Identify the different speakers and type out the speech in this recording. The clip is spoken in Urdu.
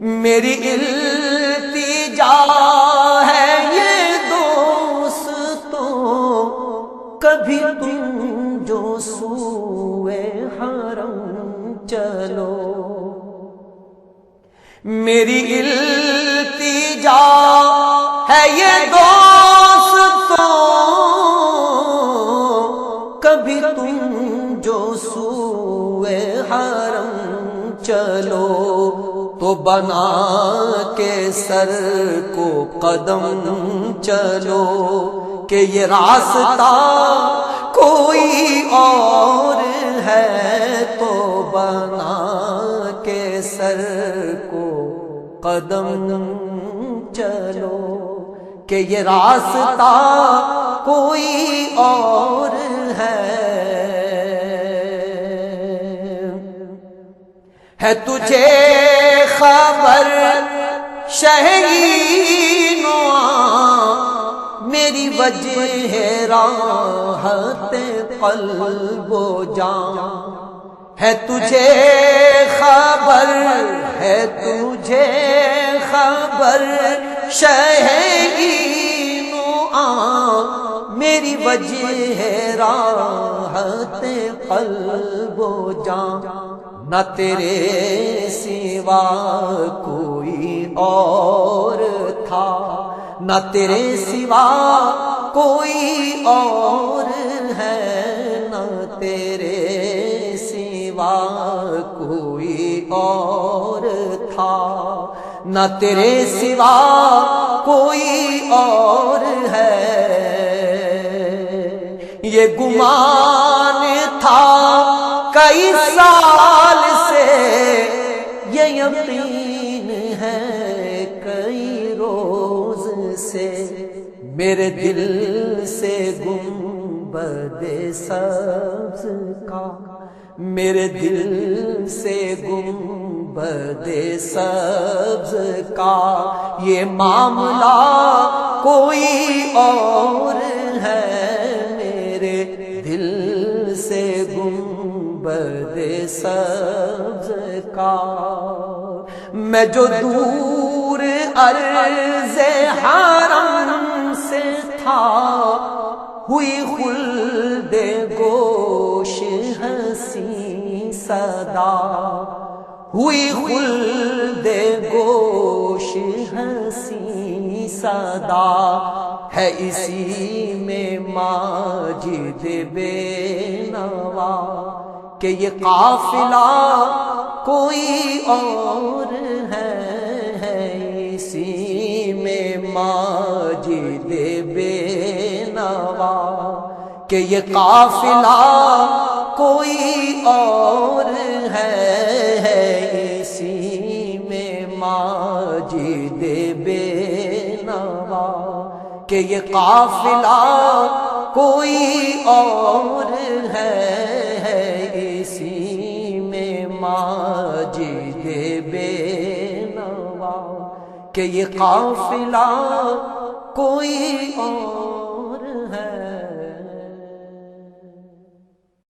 Speaker 1: میری التجا ہے یہ دوستو، کبھی تم جو سوئے حرم چلو۔ میری التجا ہے یہ دوستو، کبھی تم جو سوئے حرم چلو، تو بنا کے سر کو قدم چلو، کہ یہ راستہ کوئی اور ہے، تو بنا کے سر کو قدم چلو، کہ یہ راستہ کوئی اور ہے تجھے خبر شہین میری وجہ ہے راحت قلب و جان، ہے تجھے خبر، ہے تجھے خبر شہین میری وجہ ہے راحت قلب و جان، نہ تیرے سوا کوئی اور تھا، نہ تیرے سوا کوئی اور ہے، نہ تیرے سوا کوئی اور تھا، نہ تیرے سوا کوئی اور ہے۔ یہ گمان تھا کئی سال سے، یہ یقین ہے کئی روز سے، میرے دل سے گنبد سبز کا، میرے دل سے گنبد سبز کا یہ معاملہ کوئی اور ہے، میرے دل سے گنبد سبز کا، میں جو دور عرض حرم سے تھا، ہوئی خلد گوش ہنسی صدا، ہوئی خلد گوش ہنسی صدا، ہے اسی میں ماجد بے نوا، کہ یہ قافلہ کوئی اور ہے، اسی میں ماجد بے نوا، کہ یہ قافلہ کوئی اور ہے، اسی میں ماجد بے نوا، کہ یہ قافلہ کوئی اور ہے، اسی میں ماجد بے نوا، کہ یہ قافلہ کوئی اور